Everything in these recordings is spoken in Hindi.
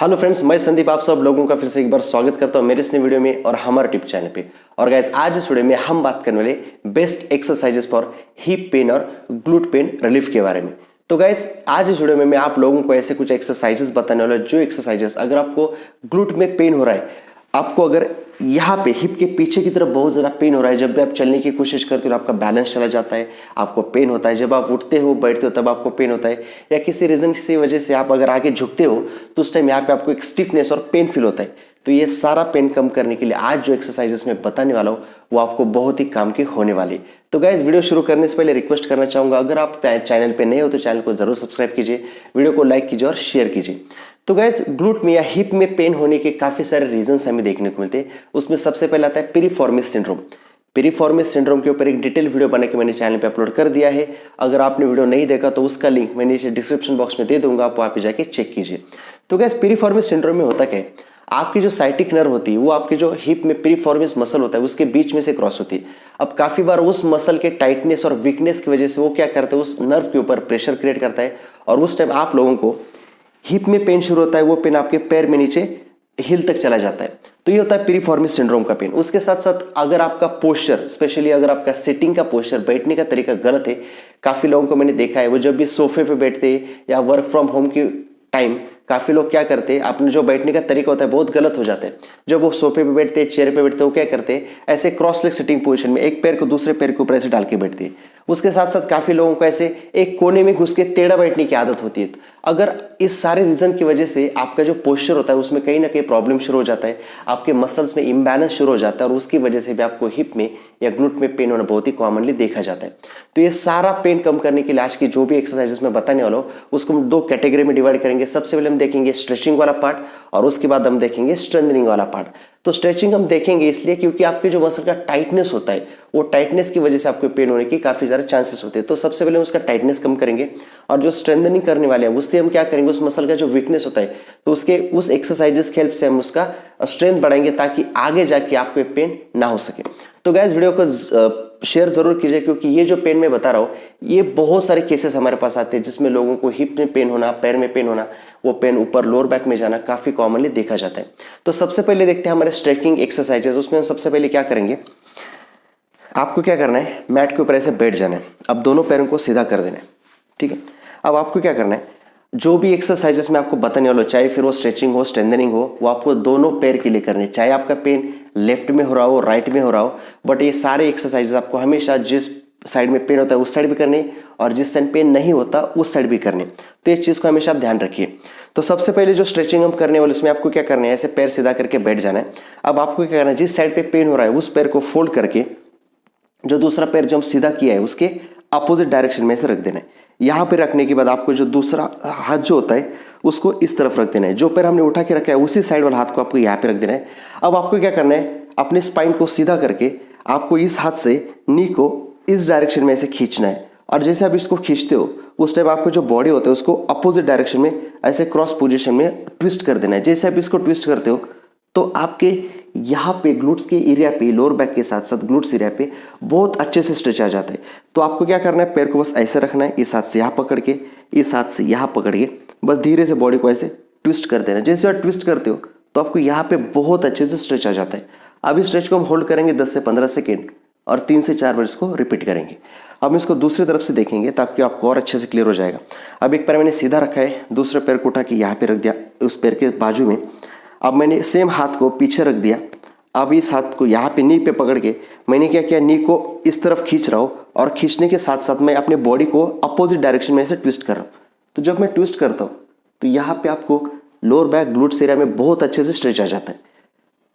हेलो फ्रेंड्स, मैं संदीप आप सब लोगों का फिर से एक बार स्वागत करता हूं मेरे इस नए वीडियो में और हमारे टिप चैनल पे। और गाइस, आज इस वीडियो में हम बात करने वाले best exercises for hip pain और ग्लूट पेन रिलीफ के बारे में। तो गाइस, आज इस वीडियो में मैं आप लोगों को ऐसे कुछ एक्सरसाइजेस बताने वाला हूं, जो एक्सरसाइजेस अगर आपको ग्लूट में पेन हो रहा है, आपको अगर यहाँ पे हिप के पीछे की तरफ बहुत ज़्यादा पेन हो रहा है, जब भी आप चलने की कोशिश करते हो आपका बैलेंस चला जाता है, आपको पेन होता है, जब आप उठते हो बैठते हो तब आपको पेन होता है, या किसी रीज़न की वजह से आप अगर आगे झुकते हो तो उस टाइम यहाँ पे आपको एक स्टिफनेस और पेन फील होता है। तो ये सारा पेन कम करने के लिए आज जो एक्सरसाइजेस मैं बताने वाला हूँ वो आपको बहुत ही काम की होने वाली है। तो गाइस, वीडियो शुरू करने से पहले रिक्वेस्ट करना चाहूँगा, अगर आप चैनल पर नए हो तो चैनल को जरूर सब्सक्राइब कीजिए, वीडियो को लाइक कीजिए और शेयर कीजिए। तो गाइस, ग्लूट में या हिप में पेन होने के काफी सारे रीजंस हमें देखने को मिलते हैं। उसमें सबसे पहला आता है पिरिफॉर्मिस सिंड्रोम। पिरिफॉर्मिस सिंड्रोम के ऊपर एक डिटेल वीडियो बना के मैंने चैनल पे अपलोड कर दिया है। अगर आपने वीडियो नहीं देखा तो उसका लिंक मैंने नीचे डिस्क्रिप्शन बॉक्स में दे दूंगा, आप वहां पे जाके चेक कीजिए। तो गाइस, पिरिफॉर्मिस सिंड्रोम में होता क्या है, आपकी जो साइटिक नर्व होती है वो आपके जो हिप में पिरिफॉर्मिस मसल होता है उसके बीच में से क्रॉस होती है। अब काफी बार उस मसल के टाइटनेस और वीकनेस की वजह से वो क्या करता है, उस नर्व के ऊपर प्रेशर क्रिएट करता है और उस टाइम आप लोगों को हिप में पेन शुरू होता है, वो पेन आपके पैर में नीचे हिल तक चला जाता है। तो ये होता है पिरिफॉर्मिस सिंड्रोम का पेन। उसके साथ साथ अगर आपका पोस्चर, स्पेशली अगर आपका सिटिंग का पोस्चर, बैठने का तरीका गलत है, काफी लोगों को मैंने देखा है वो जब भी सोफे पे बैठते या वर्क फ्रॉम होम की टाइम काफी लोग क्या करते हैं, अपने जो बैठने का तरीका होता है बहुत गलत हो जाता है। जब वो सोफे पे बैठते हैं, चेयर पे बैठते हैं, वो क्या करते हैं, ऐसे क्रॉस लेग सिटिंग पोजीशन में एक पैर को दूसरे पैर के ऊपर ऐसे डाल के बैठते हैं। उसके साथ साथ काफी लोगों को ऐसे एक कोने में घुस के टेढ़ा बैठने की आदत होती है। अगर इस सारे रीजन की वजह से आपका जो पोस्चर होता है उसमें कहीं ना कहीं प्रॉब्लम शुरू हो जाता है, आपके मसल्स में इम्बैलेंस शुरू हो जाता है और उसकी वजह से भी आपको हिप में या ग्लूट में पेन होना बहुत ही कॉमनली देखा जाता है। तो ये सारा पेन कम करने के लिए आज की जो भी एक्सरसाइजेस मैं बताने वाला हूँ उसको हम दो कैटेगरी में डिवाइड करेंगे। सबसे पहले हम देखेंगे स्ट्रेचिंग वाला पार्ट और उसके बाद हम देखेंगे स्ट्रेंथनिंग वाला पार्ट। तो स्ट्रेचिंग हम देखेंगे इसलिए क्योंकि आपके जो मसल का टाइटनेस होता है वो टाइटनेस की वजह से आपको पेन होने की काफी सारे चांसेस होते हैं। तो सबसे पहले उसका टाइटनेस कम करेंगे और जो स्ट्रेंथनिंग करने वाले हैं उससे हम क्या करेंगे, उस मसल का जो वीकनेस होता है तो उसके उस एक्सरसाइजेस की हेल्प से हम उसका स्ट्रेंथ बढ़ाएंगे ताकि आगे जाके आपको पेन ना हो सके। तो गाइस, वीडियो को शेयर जरूर कीजिए क्योंकि ये जो पेन मैं बता रहा हूँ ये बहुत सारे केसेस हमारे पास आते हैं जिसमें लोगों को हिप में पेन होना, पैर में पेन होना, वो पेन ऊपर लोअर बैक में जाना काफी कॉमनली देखा जाता है। तो सबसे पहले देखते हैं हमारे स्ट्रेचिंग एक्सरसाइजेस। उसमें हम सबसे पहले क्या करेंगे, आपको क्या करना है, मैट के ऊपर ऐसे बैठ जाना है। अब दोनों पैरों को सीधा कर देना है, ठीक है। अब आपको क्या करना है, जो भी एक्सरसाइजेस मैं आपको बताने वाला हूँ, चाहे फिर वो स्ट्रेचिंग हो, स्ट्रेंथनिंग हो, वो आपको दोनों पैर के लिए करने, चाहे आपका पेन लेफ्ट में हो रहा हो, राइट में हो रहा हो, बट ये सारे एक्सरसाइजेस आपको हमेशा जिस साइड में पेन होता है उस साइड भी करने और जिस साइड पेन नहीं होता उस साइड भी करने। तो ये चीज़ को हमेशा आप ध्यान रखिए। तो सबसे पहले जो स्ट्रेचिंग हम करने वाले उसमें आपको क्या करना है, ऐसे पैर सीधा करके बैठ जाना है। अब आपको क्या करना है, जिस साइड पे पेन हो रहा है उस पैर को फोल्ड करके जो दूसरा पैर जो हम सीधा किया है उसके अपोजिट डायरेक्शन में से रख देना है। यहाँ पे रखने के बाद आपको जो दूसरा हाथ जो होता है उसको इस तरफ रख देना है। जो पैर हमने उठा के रखा है उसी साइड वाला हाथ को आपको यहाँ पे रख देना है। अब आपको क्या करना है, अपने स्पाइन को सीधा करके आपको इस हाथ से नी को इस डायरेक्शन में ऐसे खींचना है और जैसे आप इसको खींचते हो उस टाइम आपको जो बॉडी होता है उसको अपोजिट डायरेक्शन में ऐसे क्रॉस पोजिशन में ट्विस्ट कर देना है। जैसे आप इसको ट्विस्ट करते हो तो आपके यहाँ पे ग्लूट्स के एरिया पे, लोअर बैक के साथ साथ ग्लूट्स एरिया पे बहुत अच्छे से स्ट्रेच आ जाता है। तो आपको क्या करना है, पैर को बस ऐसे रखना है, इस हाथ से यहाँ पकड़ के, इस हाथ से यहाँ पकड़ के बस धीरे से बॉडी को ऐसे ट्विस्ट कर देना। जैसे आप ट्विस्ट करते हो तो आपको यहाँ पे बहुत अच्छे से स्ट्रेच आ जाता है। अब इस स्ट्रेच को हम होल्ड करेंगे 10 से 15 सेकेंड और 3 से 4 बार इसको रिपीट करेंगे। अब इसको दूसरी तरफ से देखेंगे ताकि आपको और अच्छे से क्लियर हो जाएगा। अब एक पैर मैंने सीधा रखा है, दूसरे पैर को उठा के यहाँ पे रख दिया उस पैर के बाजू में। अब मैंने सेम हाथ को पीछे रख दिया। अब इस हाथ को यहाँ पे नी पे पकड़ के मैंने क्या किया, नी को इस तरफ खींच रहा हूँ और खींचने के साथ साथ मैं अपने बॉडी को अपोजिट डायरेक्शन में ऐसे ट्विस्ट कर रहा हूँ। तो जब मैं ट्विस्ट करता हूँ तो यहाँ पे आपको लोअर बैक ग्लूट्स एरिया में बहुत अच्छे से स्ट्रेच आ जाता है।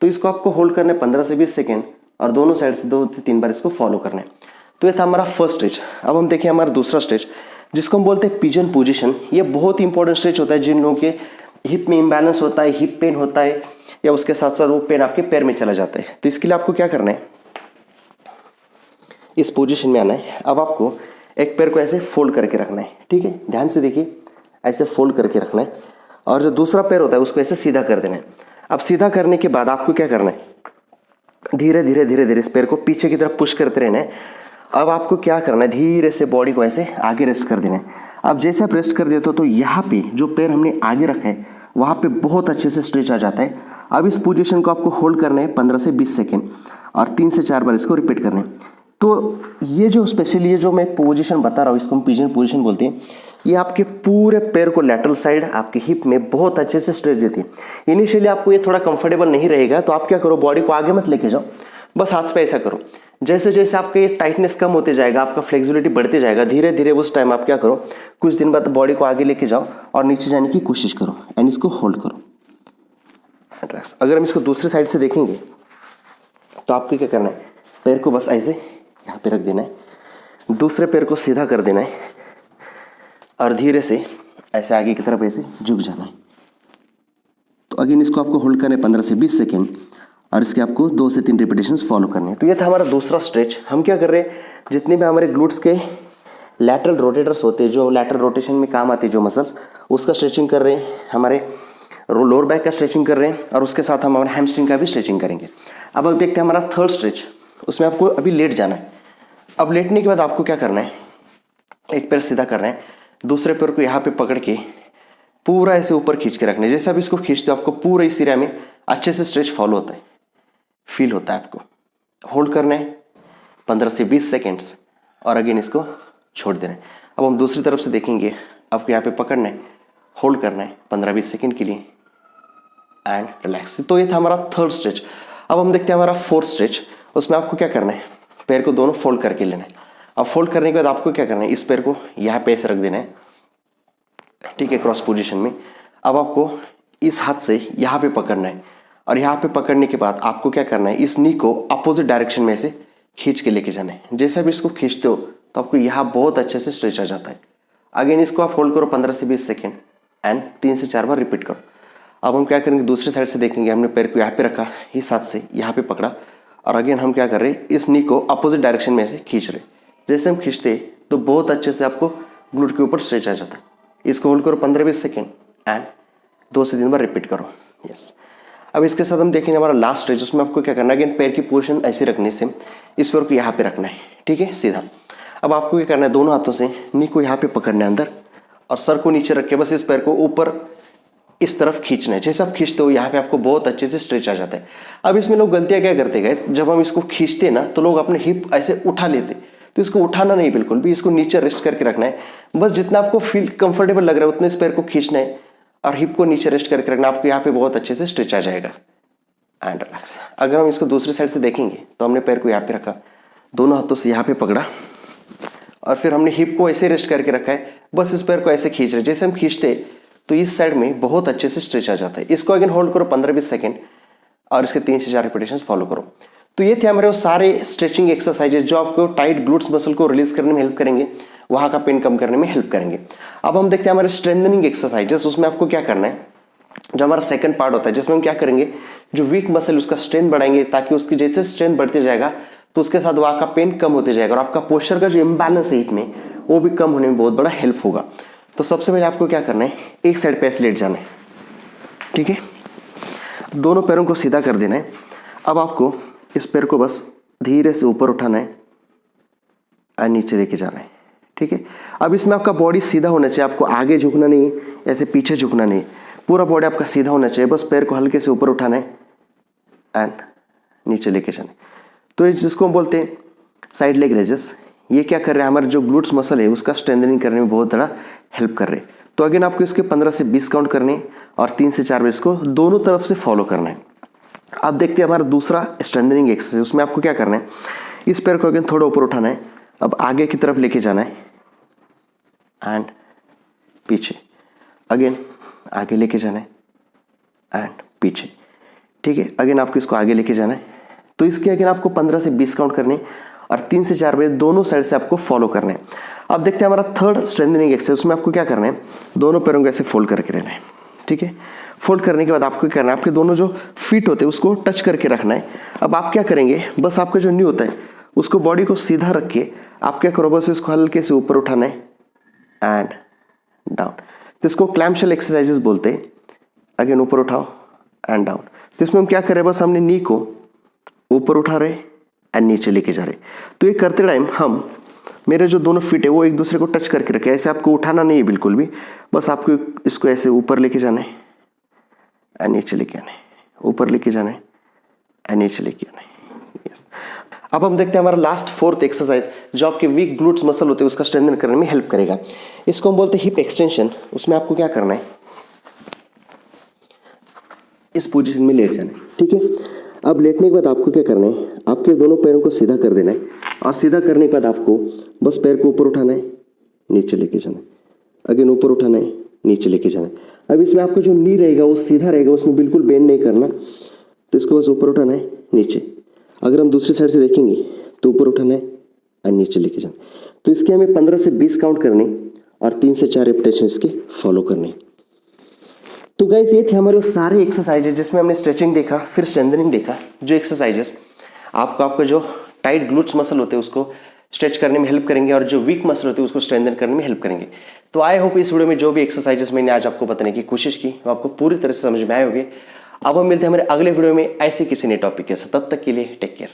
तो इसको आपको होल्ड करना है 15 से 20 सेकेंड और दोनों साइड से 2 से 3 बार इसको फॉलो करना है। तो ये था हमारा फर्स्ट स्टेज। अब हम देखें हमारा दूसरा स्टेज जिसको हम बोलते हैं पिजन पोजिशन। ये बहुत इंपॉर्टेंट स्टेज होता है जिन लोगों के हिप में इम्बैलेंस होता है, हिप पेन होता है या उसके साथ साथ वो पेन आपके पैर में चला जाता है। तो इसके लिए आपको क्या करना है, इस पोजीशन में आना है। अब आपको एक पैर को ऐसे फोल्ड करके रखना है, ठीक है, ध्यान से देखिए, ऐसे फोल्ड करके रखना है और जो दूसरा पैर होता है उसको ऐसे सीधा कर देना है। अब सीधा करने के बाद आपको क्या करना है, धीरे धीरे धीरे धीरे इस पैर को पीछे की तरफ पुश करते रहना है। अब आपको क्या करना है, धीरे से बॉडी को ऐसे आगे रेस्ट कर देना है। अब जैसे आप रेस्ट कर देते हो तो यहाँ पे जो पैर हमने आगे रखा है वहाँ पे बहुत अच्छे से स्ट्रेच आ जाता है। अब इस पोजीशन को आपको होल्ड करना है 15 से 20 सेकेंड और 3 से 4 बार इसको रिपीट करना है। तो ये जो स्पेशली ये जो मैं पोजीशन बता रहा हूँ इसको हम पिजन पोजीशन बोलते हैं। ये आपके पूरे पैर को लैटरल साइड आपके हिप में बहुत अच्छे से स्ट्रेच देती है। इनिशियली आपको ये थोड़ा कंफर्टेबल नहीं रहेगा तो आप क्या करो, बॉडी को आगे मत लेके जाओ, बस हाथ पे ऐसा करो। जैसे जैसे आपका ये टाइटनेस कम होते जाएगा, आपका फ्लेक्सिबिलिटी बढ़ते जाएगा, धीरे धीरे उस टाइम आप क्या करो, कुछ दिन बाद बॉडी को आगे लेके जाओ और नीचे जाने की कोशिश करो एंड इसको होल्ड करो। अगर हम इसको दूसरे साइड से देखेंगे तो आपको क्या करना है, पैर को बस ऐसे यहाँ पे रख देना है, दूसरे पैर को सीधा कर देना है और धीरे से ऐसे आगे की तरफ ऐसे झुक जाना है। तो अगेन इसको आपको होल्ड करना है 15 से 20 सेकेंड और इसके आपको 2 से 3 रिपीटेशंस फॉलो करने हैं। तो ये था हमारा दूसरा स्ट्रेच। हम क्या कर रहे हैं, जितने भी हमारे ग्लूट्स के लैटरल रोटेटर्स होते हैं, जो लैटरल रोटेशन में काम आते हैं जो मसल्स, उसका स्ट्रेचिंग कर रहे हैं, हमारे लोअर बैक का स्ट्रेचिंग कर रहे हैं और उसके साथ हम हमारे हैमस्ट्रिंग का भी स्ट्रेचिंग करेंगे। अब देखते हैं हमारा थर्ड स्ट्रेच। उसमें आपको अभी लेट जाना है। अब लेटने के बाद आपको क्या करना है, एक पैर सीधा करना है, दूसरे पैर को यहाँ पे पकड़ के पूरा ऐसे ऊपर खींच के रखना है। जैसे आप इसको खींचते हो आपको पूरा इस एरिया में अच्छे से स्ट्रेच फॉलो होता है, फील होता है। आपको होल्ड करना है 15 से 20 सेकेंड्स और अगेन इसको छोड़ देना है। अब हम दूसरी तरफ से देखेंगे, आपको यहाँ पे पकड़ना है, होल्ड करना है 15-20 सेकेंड के लिए एंड रिलैक्स। तो ये था हमारा थर्ड स्ट्रेच। अब हम देखते हैं हमारा फोर्थ स्ट्रेच। उसमें आपको क्या करना है, पैर को दोनों फोल्ड करके लेना है। अब फोल्ड करने के बाद आपको क्या करना है, इस पैर को यहाँ पे ऐसे रख देना है, ठीक है, क्रॉस पोजीशन में। अब आपको इस हाथ से यहाँ पे पकड़ना है और यहाँ पे पकड़ने के बाद आपको क्या करना है, इस नी को अपोजिट डायरेक्शन में ऐसे खींच के लेके जाना है। जैसे भी इसको खींचते हो तो आपको यहाँ बहुत अच्छे से स्ट्रेच आ जाता है। अगेन इसको आप होल्ड करो 15 से 20 सेकेंड एंड 3 से 4 बार रिपीट करो। अब हम क्या करेंगे, दूसरे साइड से देखेंगे, हमने पैर को यहाँ पे रखा, इस हाथ से यहाँ पे पकड़ा और अगेन हम क्या कर रहे हैं, इस नी को अपोजिट डायरेक्शन में ऐसे खींच रहे। जैसे हम खींचते तो बहुत अच्छे से आपको ग्लूट के ऊपर स्ट्रेच आ जाता है। इसको होल्ड करो 15-20 सेकेंड एंड 2 से 3 बार रिपीट करो। यस। अब इसके साथ हम देखेंगे हमारा लास्ट स्ट्रेच। उसमें आपको क्या करना है, अगेन पैर की पोजीशन ऐसे रखने से इस पैर को यहाँ पे रखना है, ठीक है, सीधा। अब आपको क्या करना है, दोनों हाथों से नी को यहाँ पे पकड़ना है अंदर और सर को नीचे रख के बस इस पैर को ऊपर इस तरफ खींचना है। जैसे आप खींचते हो यहाँ पे आपको बहुत अच्छे से स्ट्रेच आ जाता है। अब इसमें लोग गलतियाँ क्या करते हैं गाइस, जब हम इसको खींचते ना तो लोग अपने हिप ऐसे उठा लेते, तो इसको उठाना नहीं बिल्कुल भी, इसको नीचे रेस्ट करके रखना है। बस जितना आपको फील कंफर्टेबल लग रहा है उतने इस पैर को खींचना है और हिप को नीचे रेस्ट करके रखना, आपको यहाँ पे बहुत अच्छे से स्ट्रेच आ जाएगा एंड रिलैक्स। अगर हम इसको दूसरी साइड से देखेंगे तो हमने पैर को यहाँ पे रखा, दोनों हाथों से यहाँ पे पकड़ा और फिर हमने हिप को ऐसे रेस्ट करके रखा है, बस इस पैर को ऐसे खींच रहे। जैसे हम खींचते तो इस साइड में बहुत अच्छे से स्ट्रेच आ जाता है। इसको अगेन होल्ड करो 15-20 सेकेंड और इसके 3 से 4 रिपीटेशंस फॉलो करो। तो ये थे हमारे वो सारे स्ट्रेचिंग एक्सरसाइजेज जो आपको टाइट ग्लूट्स मसल को रिलीज करने में हेल्प करेंगे, वहाँ का पेन कम करने में हेल्प करेंगे। अब हम देखते हैं हमारे स्ट्रेंथनिंग एक्सरसाइजेस। उसमें आपको क्या करना है, जो हमारा सेकंड पार्ट होता है जिसमें हम क्या करेंगे, जो वीक मसल उसका स्ट्रेंथ बढ़ाएंगे ताकि उसकी जैसे स्ट्रेंथ बढ़ते जाएगा तो उसके साथ वहाँ का पेन कम होते जाएगा और आपका पोस्चर का जो इम्बैलेंस है हिप में वो भी कम होने में बहुत बड़ा हेल्प होगा। तो सबसे पहले आपको क्या करना है, एक साइड पे ऐसे लेट जाना है, ठीक है, दोनों पैरों को सीधा कर देना है। अब आपको इस पैर को बस धीरे से ऊपर उठाना है और नीचे लेके जाना है, ठीक है। अब इसमें आपका बॉडी सीधा होना चाहिए, आपको आगे झुकना नहीं, ऐसे पीछे झुकना नहीं, पूरा बॉडी आपका सीधा होना चाहिए। बस पैर को हल्के से ऊपर उठाना है एंड नीचे लेके जाना है। तो जिसको हम बोलते हैं साइड लेग रेजेस, ये क्या कर रहे हैं, हमारे जो ग्लूट्स मसल है उसका स्ट्रेंथनिंग करने में बहुत बड़ा हेल्प कर रहे हैं। तो अगेन आपको इसके 15 से 20 काउंट करने और 3 से 4 बार इसको दोनों तरफ से फॉलो करना है। आप देखते हैं हमारा दूसरा स्ट्रेंथनिंग एक्सरसाइज। उसमें आपको क्या करना है, इस पैर को अगेन थोड़ा ऊपर उठाना है, अब आगे की तरफ लेके जाना है एंड पीछे, अगेन आगे लेके जाना है एंड पीछे, ठीक है। अगेन आपको इसको आगे लेके जाना है। तो इसके अगेन आपको 15 से 20 काउंट करने और 3 से 4 बार दोनों साइड से आपको फॉलो करना है। अब देखते हैं हमारा थर्ड स्ट्रेंथनिंग एक्सरसाइज। उसमें आपको क्या करना है, दोनों पैरों को ऐसे फोल्ड करके रहना है, ठीक है। फोल्ड करने के बाद आपको क्या करना है, आपके दोनों जो फीट होते हैं उसको टच करके रखना है। अब आप क्या करेंगे, बस आपका जो नी होता है उसको बॉडी को सीधा रख के आप क्या करो, बस इसको हल्के से ऊपर उठाना है एंड डाउन। तो इसको क्लैम्पशेल एक्सरसाइजेस बोलते हैं। अगेन ऊपर उठाओ एंड डाउन। तो इसमें हम क्या करें, बस हमने नी को ऊपर उठा रहे एंड नीचे लेके जा रहे। तो ये करते टाइम हम मेरे जो दोनों फीट है वो एक दूसरे को टच करके रखे। ऐसे आपको उठाना नहीं है बिल्कुल भी, बस आपको इसको ऐसे ऊपर लेके जाना है एंड नीचे लेके आना है, ऊपर लेके जाना है एंड नीचे लेके आना है। अब हम देखते हैं हमारा लास्ट फोर्थ एक्सरसाइज जो आपके वीक ग्लूट्स मसल होते हैं उसका स्ट्रेंथन करने में हेल्प करेगा। इसको हम बोलते हैं हिप एक्सटेंशन। उसमें आपको क्या करना है, इस पोजीशन में लेट जाना है, ठीक है। अब लेटने के बाद आपको क्या करना है, आपके दोनों पैरों को सीधा कर देना है और सीधा करने के बाद आपको बस पैर को ऊपर उठाना है, नीचे लेके जाना है, अगेन ऊपर उठाना है, नीचे लेके जाना है। अब इसमें आपको जो नी रहेगा वो सीधा रहेगा, उसमें बिल्कुल बेंड नहीं करना, तो इसको बस ऊपर उठाना है, नीचे। अगर हम दूसरी साइड से देखेंगे तो ऊपर उठाना है और नीचे लेके जाना। तो इसके हमें 15 से 20 काउंट करने और 3 से 4 रेपिटेशन इसके फॉलो करने। तो गाइस ये थे हमारे सारे एक्सरसाइजेज जिसमें हमने स्ट्रेचिंग देखा, फिर स्ट्रेंथनिंग देखा। जो एक्सरसाइजेस आपका जो टाइट ग्लूट्स मसल होते हैं उसको स्ट्रेच करने में हेल्प करेंगे और जो वीक मसल होते हैं उसको स्ट्रेंथन करने में हेल्प करेंगे। तो आई होप इस वीडियो में जो भी एक्सरसाइजेस मैंने आज आपको बताने की कोशिश की वो आपको पूरी तरह से समझ में आए होंगे। अब हम मिलते हैं हमारे अगले वीडियो में ऐसे किसी नए टॉपिक के साथ। तब तक के लिए टेक केयर।